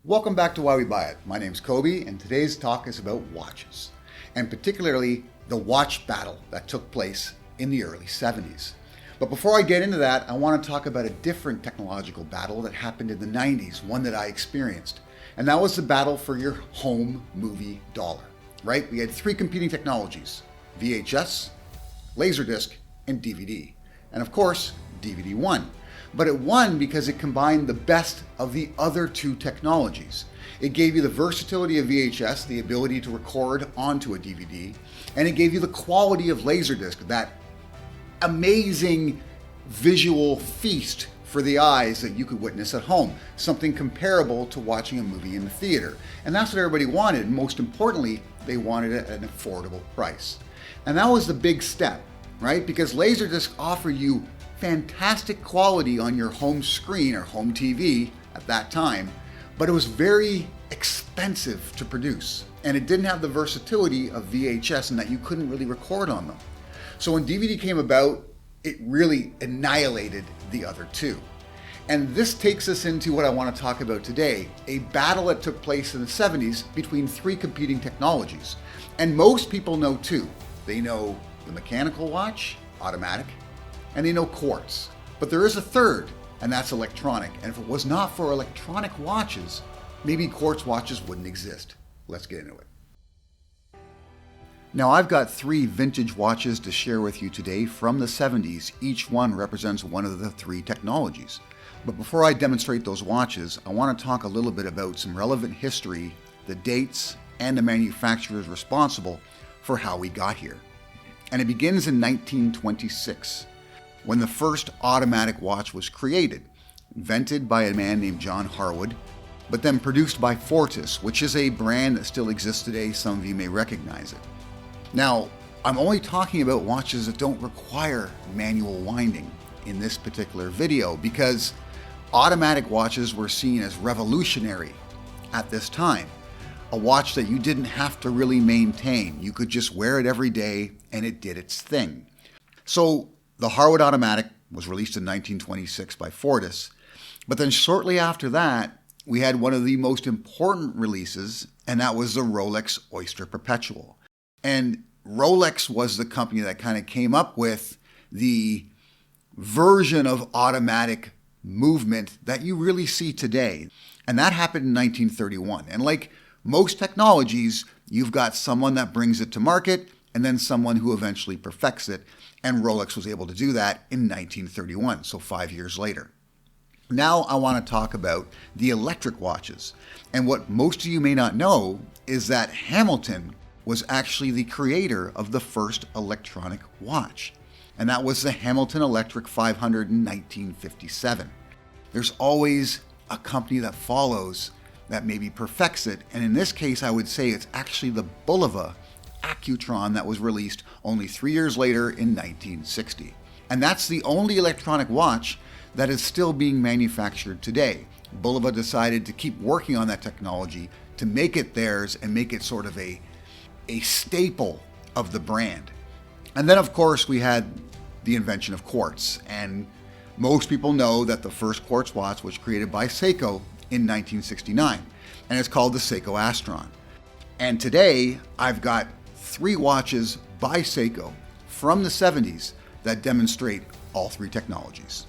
Welcome back to Why We Buy It. My name's Kobe, and today's talk is about watches, and particularly the watch battle that took place in the early 70s. But before I get into that, I want to talk about a different technological battle that happened in the 90s, one that I experienced. And that was the battle for your home movie dollar, right? We had three competing technologies: VHS, Laserdisc, and DVD. And of course, DVD won. But it won because it combined the best of the other two technologies. It gave you the versatility of VHS, the ability to record onto a DVD, and it gave you the quality of Laserdisc, that amazing visual feast for the eyes that you could witness at home, something comparable to watching a movie in the theater. And that's what everybody wanted. Most importantly, they wanted it at an affordable price. And that was the big step, right? Because Laserdisc offered you fantastic quality on your home screen or home TV at that time, but it was very expensive to produce. And it didn't have the versatility of VHS in that you couldn't really record on them. So when DVD came about, it really annihilated the other two. And this takes us into what I want to talk about today, a battle that took place in the 70s between three competing technologies. And most people know two. They know the mechanical watch, automatic, and they know quartz. But there is a third, and that's electronic. And if it was not for electronic watches, maybe quartz watches wouldn't exist. Let's get into it. Now, I've got three vintage watches to share with you today from the 70s. Each one represents one of the three technologies. But before I demonstrate those watches, I want to talk a little bit about some relevant history, the dates, and the manufacturers responsible for how we got here. And it begins in 1926, when the first automatic watch was created, invented by a man named John Harwood, but then produced by Fortis, which is a brand that still exists today. Some of you may recognize it. Now, I'm only talking about watches that don't require manual winding in this particular video because automatic watches were seen as revolutionary at this time. A watch that you didn't have to really maintain. You could just wear it every day and it did its thing. So the Harwood Automatic was released in 1926 by Fortis, but then shortly after that, we had one of the most important releases, and that was the Rolex Oyster Perpetual. And Rolex was the company that kind of came up with the version of automatic movement that you really see today. And that happened in 1931. And like most technologies, you've got someone that brings it to market and then someone who eventually perfects it. And Rolex was able to do that in 1931, so 5 years later. Now I want to talk about the electric watches. And what most of you may not know is that Hamilton was actually the creator of the first electronic watch. And that was the Hamilton Electric 500 in 1957. There's always a company that follows that maybe perfects it. And in this case, I would say it's actually the Bulova Accutron that was released only 3 years later in 1960. And that's the only electronic watch that is still being manufactured today. Bulova decided to keep working on that technology to make it theirs and make it sort of a staple of the brand. And then of course we had the invention of quartz. And most people know that the first quartz watch was created by Seiko in 1969. And it's called the Seiko Astron. And today I've got three watches by Seiko from the 70s that demonstrate all three technologies.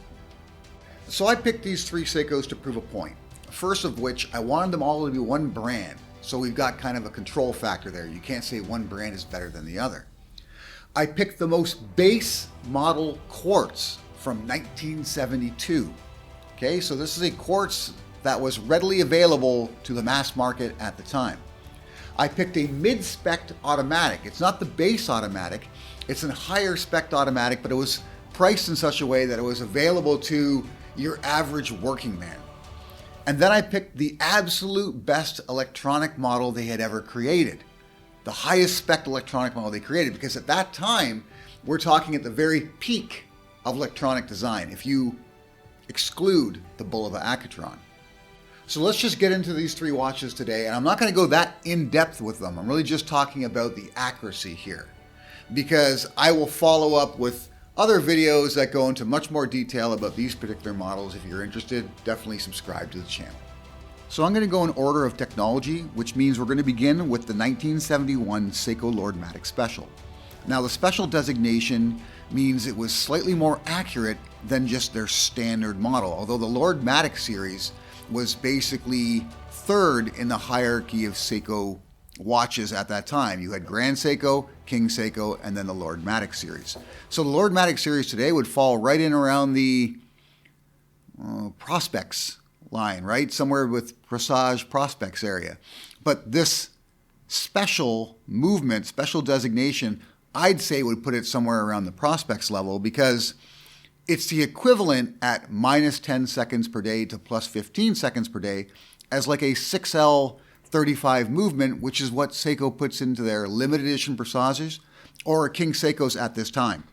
So I picked these three Seikos to prove a point. First of which, I wanted them all to be one brand. So we've got kind of a control factor there. You can't say one brand is better than the other. I picked the most base model quartz from 1972. Okay, so this is a quartz that was readily available to the mass market at the time. I picked a mid-spec automatic. It's not the base automatic, it's a higher spec automatic, but it was priced in such a way that it was available to your average working man. And then I picked the absolute best electronic model they had ever created. The highest spec electronic model they created, because at that time, we're talking at the very peak of electronic design, if you exclude the Bulova Accutron. So let's just get into these three watches today, and I'm not going to go that in depth with them. I'm really just talking about the accuracy here, because I will follow up with other videos that go into much more detail about these particular models. If you're interested, definitely subscribe to the channel. So I'm going to go in order of technology, which means we're going to begin with the 1971 Seiko Lordmatic Special. Now the special designation means it was slightly more accurate than just their standard model, although the Lordmatic series was basically third in the hierarchy of Seiko watches at that time. You had Grand Seiko, King Seiko, and then the Lordmatic series. So the Lordmatic series today would fall right in around the Prospects line, right? Somewhere with Presage Prospects area. But this special movement, special designation, I'd say would put it somewhere around the Prospects level because it's the equivalent at minus 10 seconds per day to plus 15 seconds per day as like a 6L35 movement, which is what Seiko puts into their limited edition Presages or King Seikos at this time.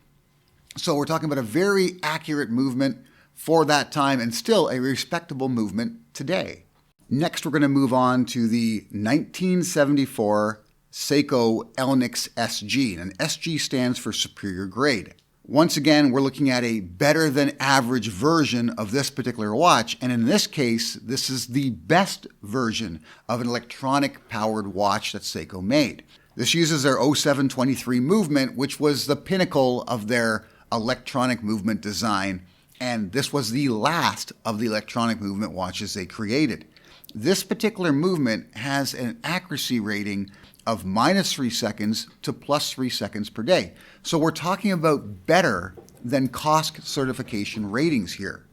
So we're talking about a very accurate movement for that time and still a respectable movement today. Next, we're going to move on to the 1974 Seiko Elnix SG, and SG stands for superior grade. Once again, we're looking at a better than average version of this particular watch, and in this case, this is the best version of an electronic powered watch that Seiko made. This uses their 0723 movement, which was the pinnacle of their electronic movement design, and this was the last of the electronic movement watches they created. This particular movement has an accuracy rating of minus 3 seconds to plus 3 seconds per day. So we're talking about better than COSC certification ratings here.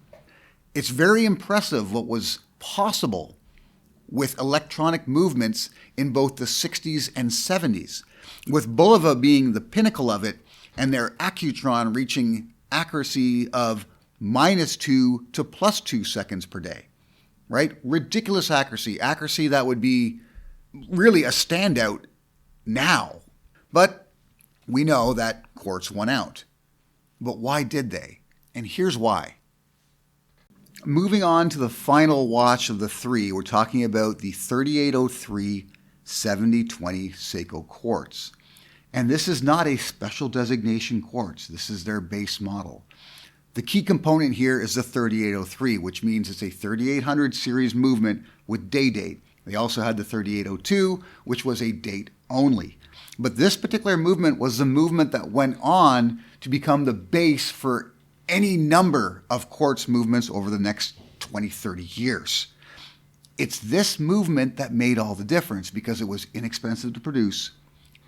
It's very impressive what was possible with electronic movements in both the 60s and 70s, with Bulova being the pinnacle of it and their Accutron reaching accuracy of minus 2 to plus 2 seconds per day, right? Ridiculous accuracy that would be really a standout now. But we know that quartz won out. But why did they? And here's why. Moving on to the final watch of the three, we're talking about the 3803 7020 Seiko quartz. And this is not a special designation quartz. This is their base model. The key component here is the 3803, which means it's a 3800 series movement with day date. They also had the 3802, which was a date only. But this particular movement was the movement that went on to become the base for any number of quartz movements over the next 20, 30 years. It's this movement that made all the difference because it was inexpensive to produce,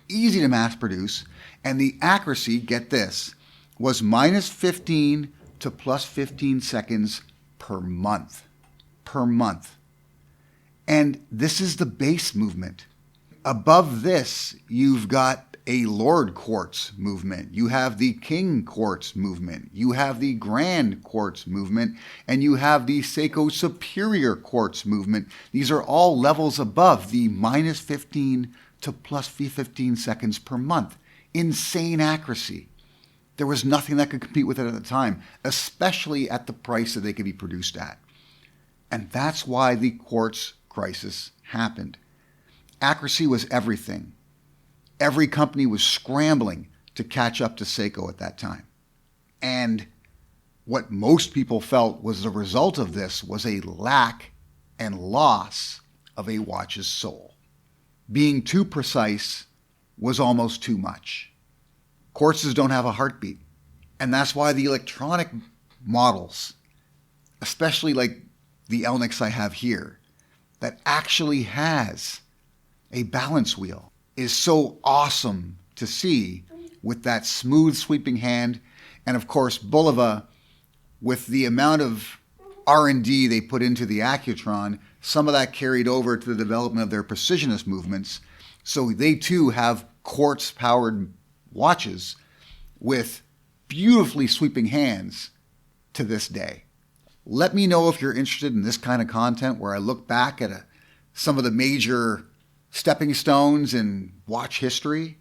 easy to mass produce, and the accuracy, get this, was minus 15 to plus 15 seconds per month. Per month. And this is the base movement. Above this, you've got a Lord quartz movement. You have the King quartz movement. You have the Grand quartz movement. And you have the Seiko Superior quartz movement. These are all levels above the minus 15 to plus 15 seconds per month. Insane accuracy. There was nothing that could compete with it at the time, especially at the price that they could be produced at. And that's why the quartz crisis happened. Accuracy was everything. Every company was scrambling to catch up to Seiko at that time. And what most people felt was the result of this was a lack and loss of a watch's soul. Being too precise was almost too much. Quartzes don't have a heartbeat. And that's why the electronic models, especially like the Elnix I have here, that actually has a balance wheel, is so awesome to see with that smooth sweeping hand. And of course, Bulova, with the amount of R&D they put into the Accutron, some of that carried over to the development of their precisionist movements. So they too have quartz-powered watches with beautifully sweeping hands to this day. Let me know if you're interested in this kind of content where I look back at some of the major stepping stones in watch history.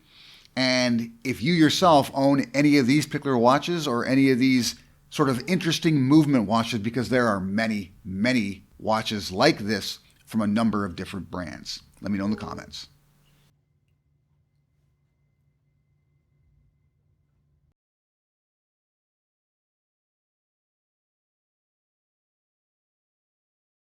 And if you yourself own any of these particular watches or any of these sort of interesting movement watches, because there are many, many watches like this from a number of different brands. Let me know in the comments.